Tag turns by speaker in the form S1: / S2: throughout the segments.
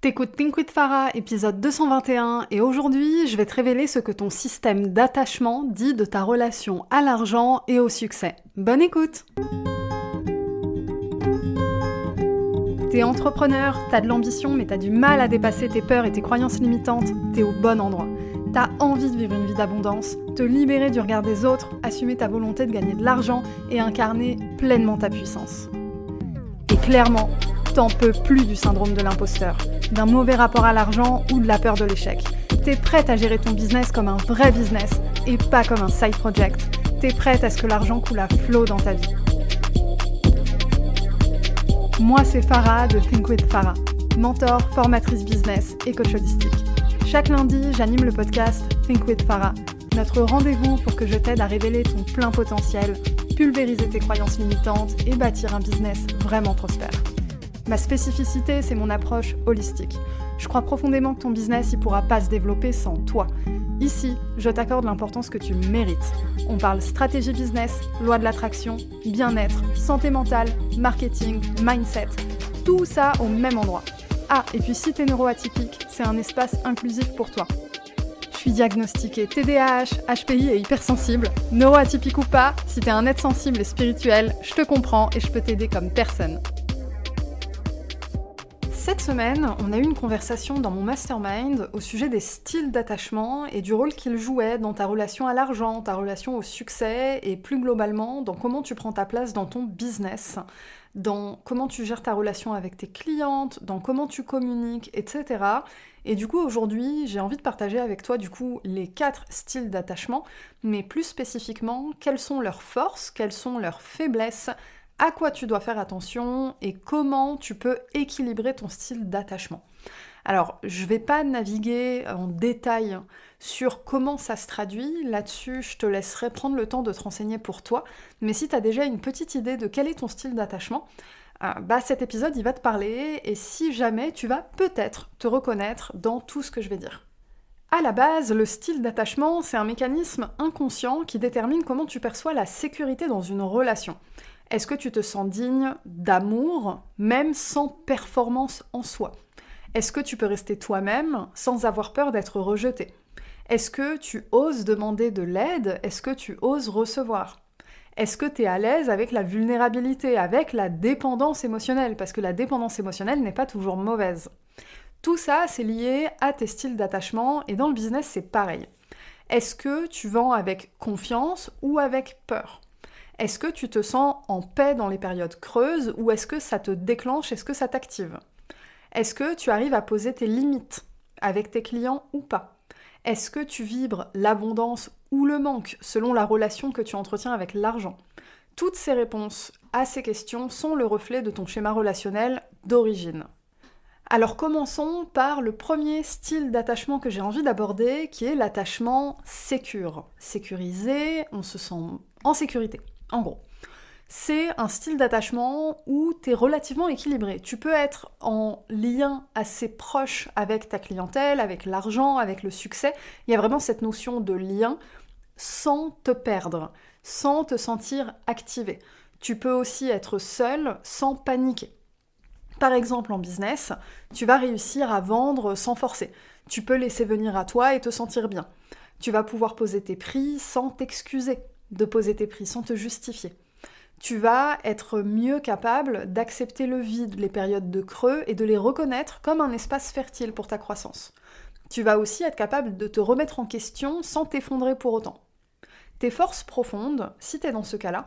S1: T'écoutes Think with Farah, épisode 221, et aujourd'hui, je vais te révéler ce que ton système d'attachement dit de ta relation à l'argent et au succès. Bonne écoute! T'es entrepreneur, t'as de l'ambition, mais t'as du mal à dépasser tes peurs et tes croyances limitantes, t'es au bon endroit. T'as envie de vivre une vie d'abondance, te libérer du regard des autres, assumer ta volonté de gagner de l'argent et incarner pleinement ta puissance. Et clairement, t'en peux plus du syndrome de l'imposteur, d'un mauvais rapport à l'argent ou de la peur de l'échec. T'es prête à gérer ton business comme un vrai business et pas comme un side project. T'es prête à ce que l'argent coule à flot dans ta vie. Moi, c'est Farah de Think with Farah, mentor, formatrice business et coach holistique. Chaque lundi, j'anime le podcast Think with Farah, notre rendez-vous pour que je t'aide à révéler ton plein potentiel, pulvériser tes croyances limitantes et bâtir un business vraiment prospère. Ma spécificité, c'est mon approche holistique. Je crois profondément que ton business ne pourra pas se développer sans toi. Ici, je t'accorde l'importance que tu mérites. On parle stratégie business, loi de l'attraction, bien-être, santé mentale, marketing, mindset. Tout ça au même endroit. Ah, et puis si t'es neuroatypique, c'est un espace inclusif pour toi. Je suis diagnostiquée TDAH, HPI et hypersensible. Neuroatypique ou pas, si t'es un être sensible et spirituel, je te comprends et je peux t'aider comme personne. Cette semaine, on a eu une conversation dans mon mastermind au sujet des styles d'attachement et du rôle qu'ils jouaient dans ta relation à l'argent, ta relation au succès et plus globalement dans comment tu prends ta place dans ton business, dans comment tu gères ta relation avec tes clientes, dans comment tu communiques, etc. Et du coup, aujourd'hui, j'ai envie de partager avec toi les 4 styles d'attachement, mais plus spécifiquement, quelles sont leurs forces, quelles sont leurs faiblesses, à quoi tu dois faire attention et comment tu peux équilibrer ton style d'attachement. Alors, je vais pas naviguer en détail sur comment ça se traduit, là-dessus je te laisserai prendre le temps de te renseigner pour toi, mais si tu as déjà une petite idée de quel est ton style d'attachement, cet épisode il va te parler et si jamais tu vas peut-être te reconnaître dans tout ce que je vais dire. À la base, le style d'attachement, c'est un mécanisme inconscient qui détermine comment tu perçois la sécurité dans une relation. Est-ce que tu te sens digne d'amour, même sans performance en soi? Est-ce que tu peux rester toi-même sans avoir peur d'être rejeté? Est-ce que tu oses demander de l'aide? Est-ce que tu oses recevoir? Est-ce que tu es à l'aise avec la vulnérabilité, avec la dépendance émotionnelle? Parce que la dépendance émotionnelle n'est pas toujours mauvaise. Tout ça, c'est lié à tes styles d'attachement et dans le business, c'est pareil. Est-ce que tu vends avec confiance ou avec peur? Est-ce que tu te sens en paix dans les périodes creuses ou est-ce que ça te déclenche, est-ce que ça t'active? Est-ce que tu arrives à poser tes limites avec tes clients ou pas? Est-ce que tu vibres l'abondance ou le manque selon la relation que tu entretiens avec l'argent? Toutes ces réponses à ces questions sont le reflet de ton schéma relationnel d'origine. Alors commençons par le premier style d'attachement que j'ai envie d'aborder, qui est l'attachement sécure. Sécurisé, on se sent en sécurité. En gros, c'est un style d'attachement où tu es relativement équilibré. Tu peux être en lien assez proche avec ta clientèle, avec l'argent, avec le succès. Il y a vraiment cette notion de lien sans te perdre, sans te sentir activé. Tu peux aussi être seul sans paniquer. Par exemple, en business, tu vas réussir à vendre sans forcer. Tu peux laisser venir à toi et te sentir bien. Tu vas pouvoir poser tes prix sans t'excuser de poser tes prix, sans te justifier. Tu vas être mieux capable d'accepter le vide, les périodes de creux et de les reconnaître comme un espace fertile pour ta croissance. Tu vas aussi être capable de te remettre en question sans t'effondrer pour autant. Tes forces profondes, si tu es dans ce cas-là,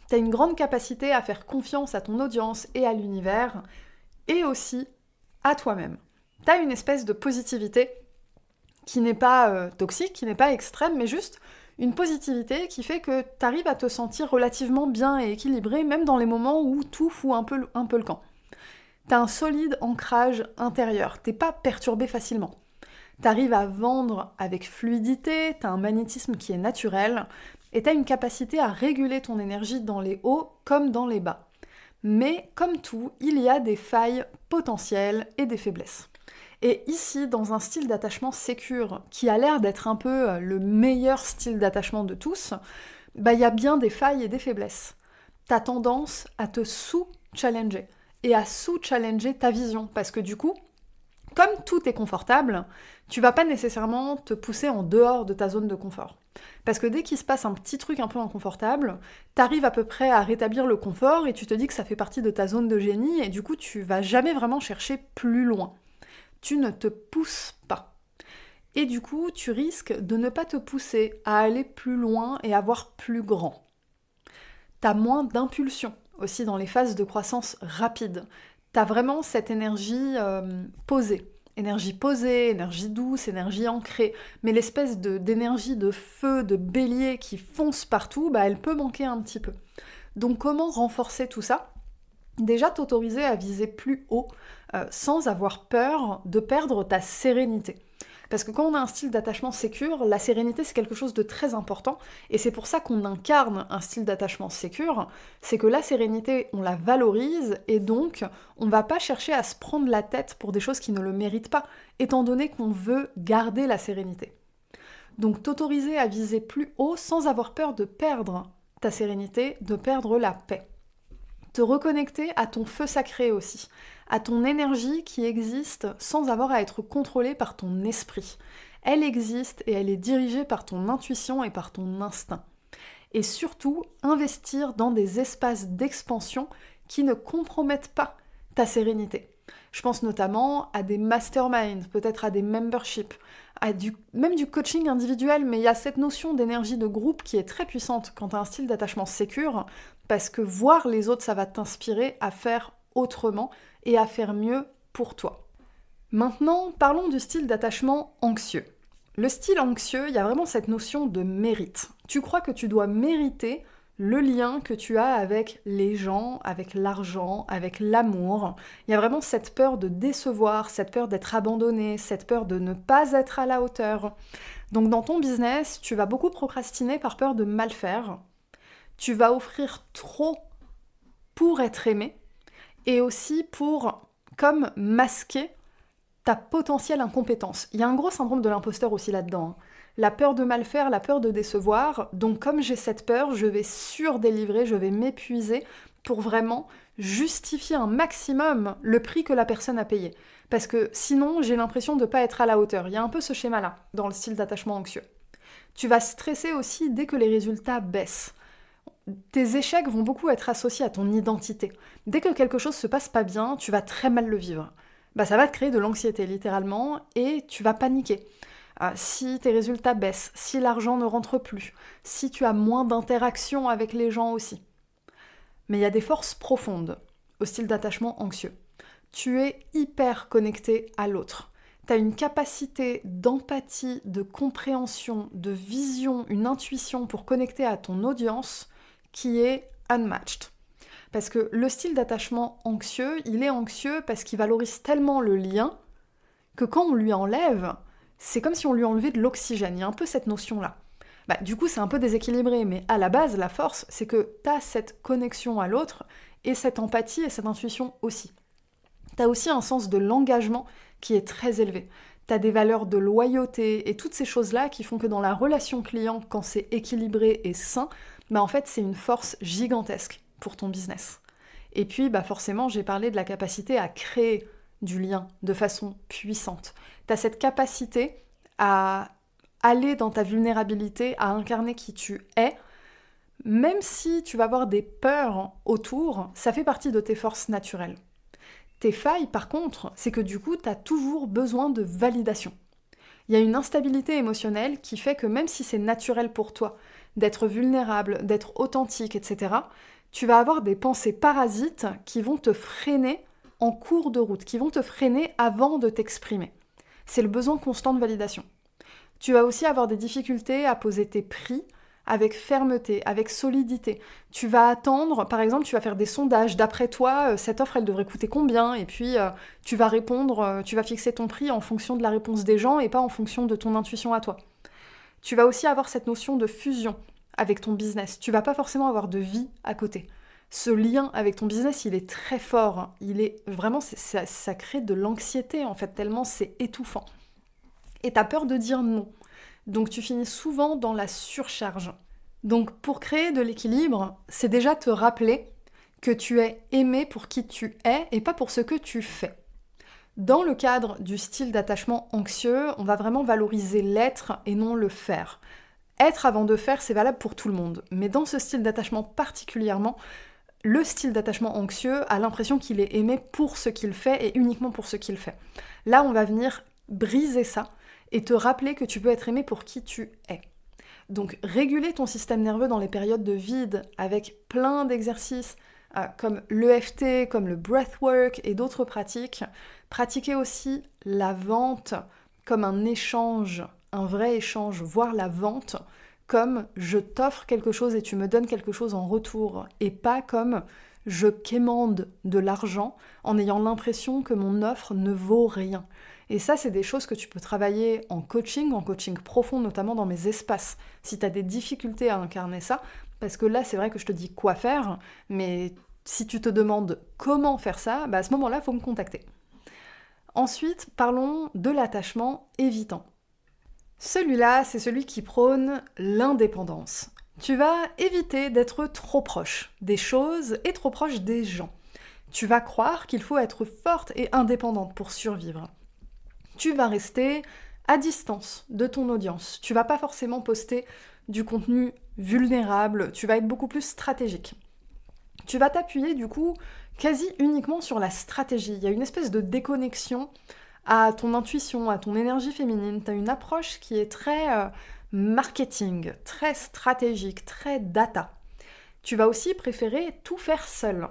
S1: tu as une grande capacité à faire confiance à ton audience et à l'univers, et aussi à toi-même. Tu as une espèce de positivité qui n'est pas toxique, qui n'est pas extrême, mais juste une positivité qui fait que tu arrives à te sentir relativement bien et équilibré, même dans les moments où tout fout un peu le camp. Tu as un solide ancrage intérieur, t'es pas perturbé facilement. Tu arrives à vendre avec fluidité, tu as un magnétisme qui est naturel, et tu as une capacité à réguler ton énergie dans les hauts comme dans les bas. Mais comme tout, il y a des failles potentielles et des faiblesses. Et ici, dans un style d'attachement sécure, qui a l'air d'être un peu le meilleur style d'attachement de tous, il y a bien des failles et des faiblesses. Tu as tendance à te sous-challenger et à sous-challenger ta vision, parce que du coup, comme tout est confortable, tu vas pas nécessairement te pousser en dehors de ta zone de confort. Parce que dès qu'il se passe un petit truc un peu inconfortable, t'arrives à peu près à rétablir le confort et tu te dis que ça fait partie de ta zone de génie et du coup tu vas jamais vraiment chercher plus loin. Tu ne te pousses pas. Et du coup, tu risques de ne pas te pousser à aller plus loin et à voir plus grand. T'as moins d'impulsion aussi dans les phases de croissance rapide. T'as vraiment cette énergie posée. Énergie posée, énergie douce, énergie ancrée. Mais l'espèce d'énergie de feu, de bélier qui fonce partout, elle peut manquer un petit peu. Donc comment renforcer tout ça ? Déjà t'autoriser à viser plus haut sans avoir peur de perdre ta sérénité. Parce que quand on a un style d'attachement sécure, la sérénité c'est quelque chose de très important, et c'est pour ça qu'on incarne un style d'attachement sécure, c'est que la sérénité, on la valorise, et donc on va pas chercher à se prendre la tête pour des choses qui ne le méritent pas, étant donné qu'on veut garder la sérénité. Donc t'autoriser à viser plus haut sans avoir peur de perdre ta sérénité, de perdre la paix. Te reconnecter à ton feu sacré aussi, à ton énergie qui existe sans avoir à être contrôlée par ton esprit. Elle existe et elle est dirigée par ton intuition et par ton instinct. Et surtout, investir dans des espaces d'expansion qui ne compromettent pas ta sérénité. Je pense notamment à des masterminds, peut-être à des memberships, même du coaching individuel, mais il y a cette notion d'énergie de groupe qui est très puissante quand tu as un style d'attachement sécure, parce que voir les autres, ça va t'inspirer à faire autrement et à faire mieux pour toi. Maintenant, parlons du style d'attachement anxieux. Le style anxieux, il y a vraiment cette notion de mérite. Tu crois que tu dois mériter le lien que tu as avec les gens, avec l'argent, avec l'amour. Il y a vraiment cette peur de décevoir, cette peur d'être abandonné, cette peur de ne pas être à la hauteur. Donc dans ton business, tu vas beaucoup procrastiner par peur de mal faire. Tu vas offrir trop pour être aimé et aussi pour, comme masquer ta potentielle incompétence. Il y a un gros syndrome de l'imposteur aussi là-dedans. La peur de mal faire, la peur de décevoir. Donc comme j'ai cette peur, je vais surdélivrer, je vais m'épuiser pour vraiment justifier un maximum le prix que la personne a payé. Parce que sinon, j'ai l'impression de ne pas être à la hauteur. Il y a un peu ce schéma-là dans le style d'attachement anxieux. Tu vas stresser aussi dès que les résultats baissent. Tes échecs vont beaucoup être associés à ton identité. Dès que quelque chose se passe pas bien, tu vas très mal le vivre. Ça va te créer de l'anxiété littéralement et tu vas paniquer. Si tes résultats baissent, si l'argent ne rentre plus, si tu as moins d'interactions avec les gens aussi. Mais il y a des forces profondes au style d'attachement anxieux. Tu es hyper connecté à l'autre. Tu as une capacité d'empathie, de compréhension, de vision, une intuition pour connecter à ton audience qui est unmatched. Parce que le style d'attachement anxieux, il est anxieux parce qu'il valorise tellement le lien que quand on lui enlève, c'est comme si on lui enlevait de l'oxygène. Il y a un peu cette notion-là. Du coup, c'est un peu déséquilibré, mais à la base, la force, c'est que tu as cette connexion à l'autre et cette empathie et cette intuition aussi. Tu as aussi un sens de l'engagement qui est très élevé. Tu as des valeurs de loyauté et toutes ces choses-là qui font que dans la relation client, quand c'est équilibré et sain, en fait, c'est une force gigantesque pour ton business. Et puis, forcément, j'ai parlé de la capacité à créer du lien de façon puissante. Tu as cette capacité à aller dans ta vulnérabilité, à incarner qui tu es, même si tu vas avoir des peurs autour, ça fait partie de tes forces naturelles. Tes failles, par contre, c'est que du coup, tu as toujours besoin de validation. Il y a une instabilité émotionnelle qui fait que même si c'est naturel pour toi d'être vulnérable, d'être authentique, etc., tu vas avoir des pensées parasites qui vont te freiner en cours de route, qui vont te freiner avant de t'exprimer. C'est le besoin constant de validation. Tu vas aussi avoir des difficultés à poser tes prix avec fermeté, avec solidité. Tu vas attendre, par exemple, tu vas faire des sondages. D'après toi, cette offre, elle devrait coûter combien ? Et puis, tu vas répondre, tu vas fixer ton prix en fonction de la réponse des gens et pas en fonction de ton intuition à toi. Tu vas aussi avoir cette notion de fusion avec ton business. Tu vas pas forcément avoir de vie à côté. Ce lien avec ton business, il est très fort. Il est vraiment, ça crée de l'anxiété en fait, tellement c'est étouffant. Et t'as peur de dire non. Donc tu finis souvent dans la surcharge. Donc pour créer de l'équilibre, c'est déjà te rappeler que tu es aimé pour qui tu es et pas pour ce que tu fais. Dans le cadre du style d'attachement anxieux, on va vraiment valoriser l'être et non le faire. Être avant de faire, c'est valable pour tout le monde. Mais dans ce style d'attachement particulièrement, le style d'attachement anxieux a l'impression qu'il est aimé pour ce qu'il fait et uniquement pour ce qu'il fait. Là, on va venir briser ça et te rappeler que tu peux être aimé pour qui tu es. Donc, réguler ton système nerveux dans les périodes de vide avec plein d'exercices comme l'EFT, comme le breathwork et d'autres pratiques. Pratiquer aussi la vente comme un échange, un vrai échange, voire la vente comme je t'offre quelque chose et tu me donnes quelque chose en retour, et pas comme je quémande de l'argent en ayant l'impression que mon offre ne vaut rien. Et ça, c'est des choses que tu peux travailler en coaching profond, notamment dans mes espaces, si tu as des difficultés à incarner ça, parce que là, c'est vrai que je te dis quoi faire, mais si tu te demandes comment faire ça, à ce moment-là, il faut me contacter. Ensuite, parlons de l'attachement évitant. Celui-là, c'est celui qui prône l'indépendance. Tu vas éviter d'être trop proche des choses et trop proche des gens. Tu vas croire qu'il faut être forte et indépendante pour survivre. Tu vas rester à distance de ton audience. Tu vas pas forcément poster du contenu vulnérable, tu vas être beaucoup plus stratégique. Tu vas t'appuyer du coup quasi uniquement sur la stratégie. Il y a une espèce de déconnexion à ton intuition, à ton énergie féminine. Tu as une approche qui est très marketing, très stratégique, très data. Tu vas aussi préférer tout faire seul.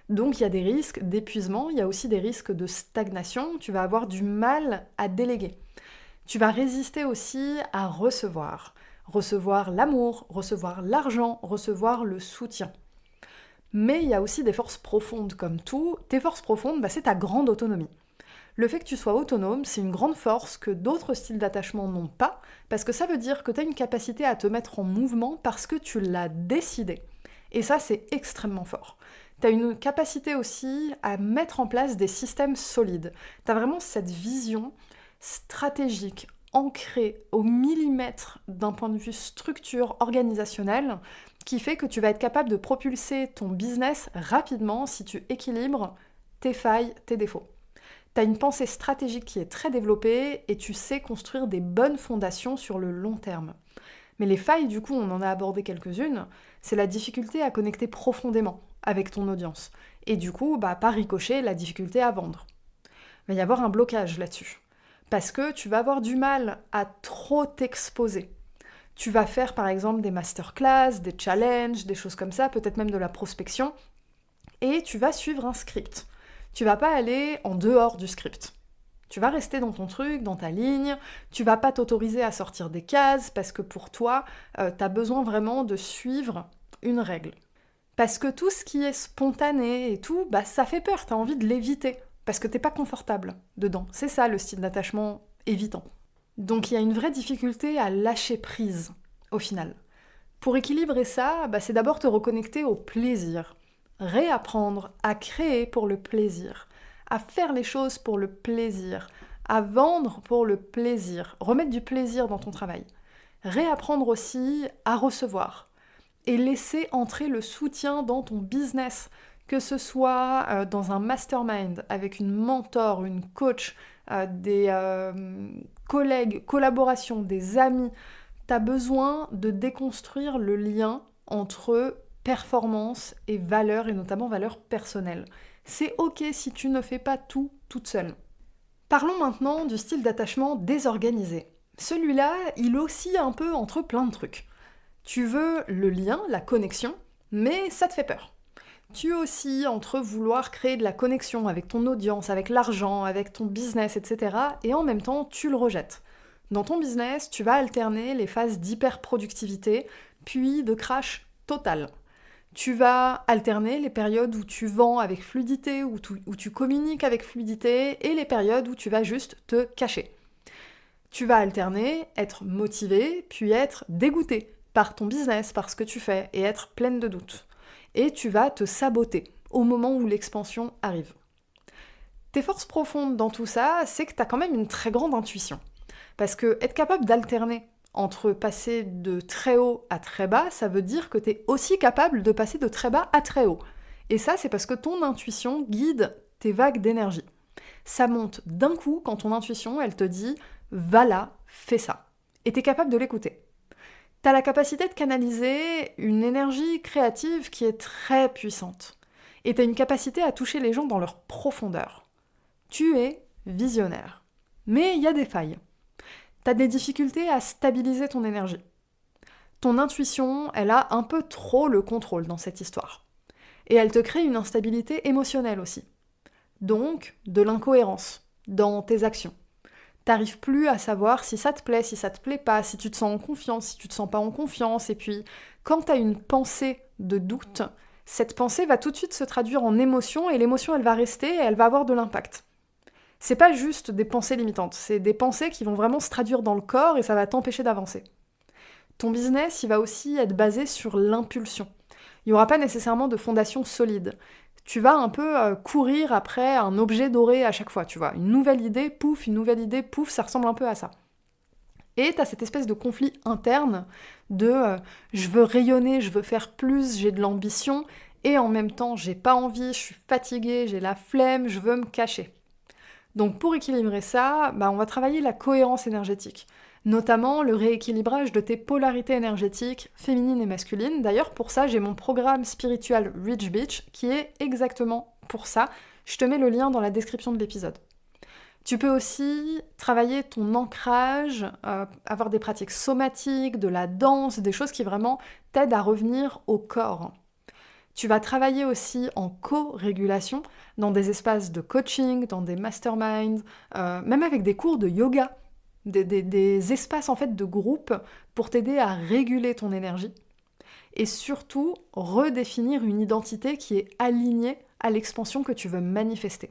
S1: Donc il y a des risques d'épuisement, il y a aussi des risques de stagnation, tu vas avoir du mal à déléguer. Tu vas résister aussi à recevoir. Recevoir l'amour, recevoir l'argent, recevoir le soutien. Mais il y a aussi des forces profondes comme tout. Tes forces profondes, c'est ta grande autonomie. Le fait que tu sois autonome, c'est une grande force que d'autres styles d'attachement n'ont pas, parce que ça veut dire que tu as une capacité à te mettre en mouvement parce que tu l'as décidé. Et ça, c'est extrêmement fort. Tu as une capacité aussi à mettre en place des systèmes solides. Tu as vraiment cette vision stratégique, ancrée au millimètre d'un point de vue structure organisationnelle, qui fait que tu vas être capable de propulser ton business rapidement si tu équilibres tes failles, tes défauts. Tu as une pensée stratégique qui est très développée et tu sais construire des bonnes fondations sur le long terme. Mais les failles, du coup, on en a abordé quelques-unes, c'est la difficulté à connecter profondément avec ton audience. Et du coup, par ricochet, la difficulté à vendre. Il va y avoir un blocage là-dessus. Parce que tu vas avoir du mal à trop t'exposer. Tu vas faire par exemple des masterclass, des challenges, des choses comme ça, peut-être même de la prospection, et tu vas suivre un script. Tu vas pas aller en dehors du script. Tu vas rester dans ton truc, dans ta ligne, tu vas pas t'autoriser à sortir des cases parce que pour toi, t'as besoin vraiment de suivre une règle. Parce que tout ce qui est spontané et tout, ça fait peur, t'as envie de l'éviter, parce que t'es pas confortable dedans. C'est ça le style d'attachement évitant. Donc il y a une vraie difficulté à lâcher prise, au final. Pour équilibrer ça, c'est d'abord te reconnecter au plaisir. Réapprendre à créer pour le plaisir, à faire les choses pour le plaisir, à vendre pour le plaisir, remettre du plaisir dans ton travail. Réapprendre aussi à recevoir et laisser entrer le soutien dans ton business, que ce soit dans un mastermind avec une mentor, une coach, des collègues, collaborations, des amis. Tu as besoin de déconstruire le lien entre performance et valeur, et notamment valeur personnelle. C'est ok si tu ne fais pas tout toute seule. Parlons maintenant du style d'attachement désorganisé. Celui-là, il oscille un peu entre plein de trucs. Tu veux le lien, la connexion, mais ça te fait peur. Tu oscilles entre vouloir créer de la connexion avec ton audience, avec l'argent, avec ton business, etc. Et en même temps, tu le rejettes. Dans ton business, tu vas alterner les phases d'hyperproductivité, puis de crash total. Tu vas alterner les périodes où tu vends avec fluidité, où tu communiques avec fluidité, et les périodes où tu vas juste te cacher. Tu vas alterner, être motivé, puis être dégoûté par ton business, par ce que tu fais, et être pleine de doutes. Et tu vas te saboter au moment où l'expansion arrive. Tes forces profondes dans tout ça, c'est que tu as quand même une très grande intuition. Parce que être capable d'alterner entre passer de très haut à très bas, ça veut dire que tu es aussi capable de passer de très bas à très haut. Et ça, c'est parce que ton intuition guide tes vagues d'énergie. Ça monte d'un coup quand ton intuition, elle te dit « va là, fais ça ». Et t'es capable de l'écouter. T'as la capacité de canaliser une énergie créative qui est très puissante. Et t'as une capacité à toucher les gens dans leur profondeur. Tu es visionnaire. Mais il y a des failles. T'as des difficultés à stabiliser ton énergie. Ton intuition, elle a un peu trop le contrôle dans cette histoire. Et elle te crée une instabilité émotionnelle aussi. Donc, de l'incohérence dans tes actions. T'arrives plus à savoir si ça te plaît pas, si tu te sens en confiance, si tu te sens pas en confiance. Et puis, quand t'as une pensée de doute, cette pensée va tout de suite se traduire en émotion et l'émotion, elle va rester et elle va avoir de l'impact. C'est pas juste des pensées limitantes, c'est des pensées qui vont vraiment se traduire dans le corps et ça va t'empêcher d'avancer. Ton business, il va aussi être basé sur l'impulsion. Il n'y aura pas nécessairement de fondation solide. Tu vas un peu courir après un objet doré à chaque fois, tu vois. Une nouvelle idée, pouf, ça ressemble un peu à ça. Et tu as cette espèce de conflit interne de je veux rayonner, je veux faire plus, j'ai de l'ambition, et en même temps, j'ai pas envie, je suis fatiguée, j'ai la flemme, je veux me cacher. Donc pour équilibrer ça, on va travailler la cohérence énergétique. Notamment le rééquilibrage de tes polarités énergétiques féminines et masculines. D'ailleurs, pour ça, j'ai mon programme spirituel Rich Bitch qui est exactement pour ça. Je te mets le lien dans la description de l'épisode. Tu peux aussi travailler ton ancrage, avoir des pratiques somatiques, de la danse, des choses qui vraiment t'aident à revenir au corps. Tu vas travailler aussi en co-régulation dans des espaces de coaching, dans des masterminds, même avec des cours de yoga. Des espaces en fait de groupe pour t'aider à réguler ton énergie et surtout redéfinir une identité qui est alignée à l'expansion que tu veux manifester.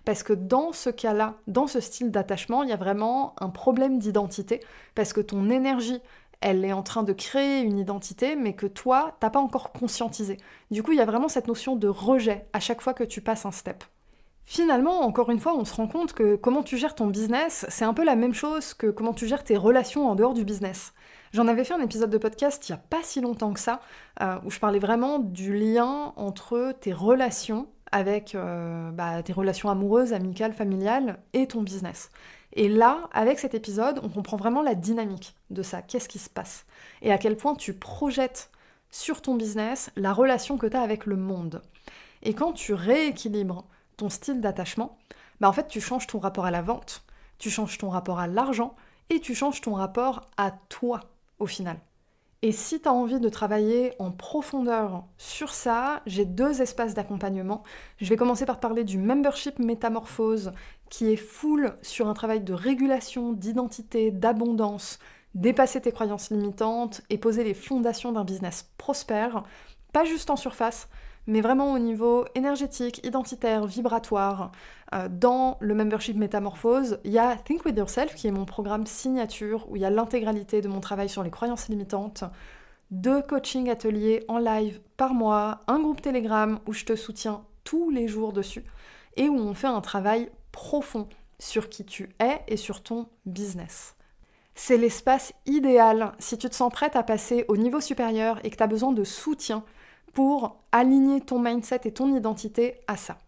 S1: Parce que dans ce cas-là, dans ce style d'attachement, il y a vraiment un problème d'identité parce que ton énergie, elle est en train de créer une identité mais que toi, t'as pas encore conscientisé. Du coup, il y a vraiment cette notion de rejet à chaque fois que tu passes un step. Finalement, encore une fois, on se rend compte que comment tu gères ton business, c'est un peu la même chose que comment tu gères tes relations en dehors du business. J'en avais fait un épisode de podcast il n'y a pas si longtemps que ça, où je parlais vraiment du lien entre tes relations avec tes relations amoureuses, amicales, familiales et ton business. Et là, avec cet épisode, on comprend vraiment la dynamique de ça, qu'est-ce qui se passe, et à quel point tu projettes sur ton business la relation que tu as avec le monde. Et quand tu rééquilibres ton style d'attachement, en fait, tu changes ton rapport à la vente, tu changes ton rapport à l'argent et tu changes ton rapport à toi, au final. Et si tu as envie de travailler en profondeur sur ça, j'ai 2 espaces d'accompagnement. Je vais commencer par te parler du membership métamorphose, qui est full sur un travail de régulation, d'identité, d'abondance, dépasser tes croyances limitantes et poser les fondations d'un business prospère, pas juste en surface, mais vraiment au niveau énergétique, identitaire, vibratoire. Dans le membership métamorphose, il y a Think With Yourself, qui est mon programme signature, où il y a l'intégralité de mon travail sur les croyances limitantes, 2 coaching ateliers en live par mois, un groupe Telegram où je te soutiens tous les jours dessus, et où on fait un travail profond sur qui tu es et sur ton business. C'est l'espace idéal si tu te sens prête à passer au niveau supérieur et que tu as besoin de soutien pour aligner ton mindset et ton identité à ça.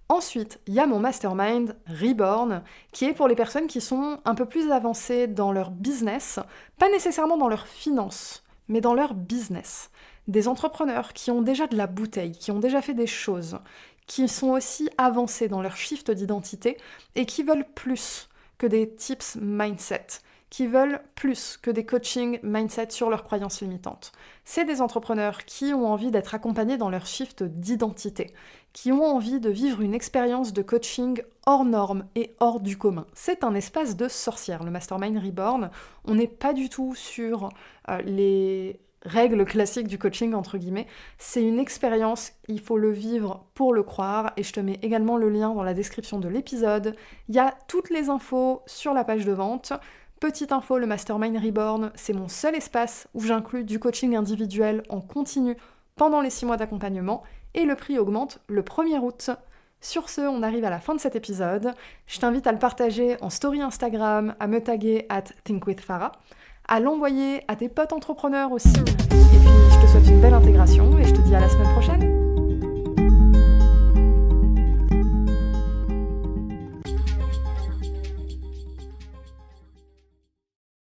S1: Ensuite, il y a mon mastermind Reborn, qui est pour les personnes qui sont un peu plus avancées dans leur business, pas nécessairement dans leurs finances, mais dans leur business. Des entrepreneurs qui ont déjà de la bouteille, qui ont déjà fait des choses, qui sont aussi avancés dans leur shift d'identité et qui veulent plus que des tips mindset, qui veulent plus que des coachings mindset sur leurs croyances limitantes. C'est des entrepreneurs qui ont envie d'être accompagnés dans leur shift d'identité, qui ont envie de vivre une expérience de coaching hors norme et hors du commun. C'est un espace de sorcière, le Mastermind Reborn. On n'est pas du tout sur les règles classiques du coaching, entre guillemets. C'est une expérience, il faut le vivre pour le croire, et je te mets également le lien dans la description de l'épisode. Il y a toutes les infos sur la page de vente. Petite info, le Mastermind Reborn, c'est mon seul espace où j'inclus du coaching individuel en continu pendant les 6 mois d'accompagnement, et le prix augmente le 1er août. Sur ce, on arrive à la fin de cet épisode. Je t'invite à le partager en story Instagram, à me taguer @thinkwithfarah, à l'envoyer à tes potes entrepreneurs aussi. Et puis, je te souhaite une belle intégration et je te dis à la semaine prochaine.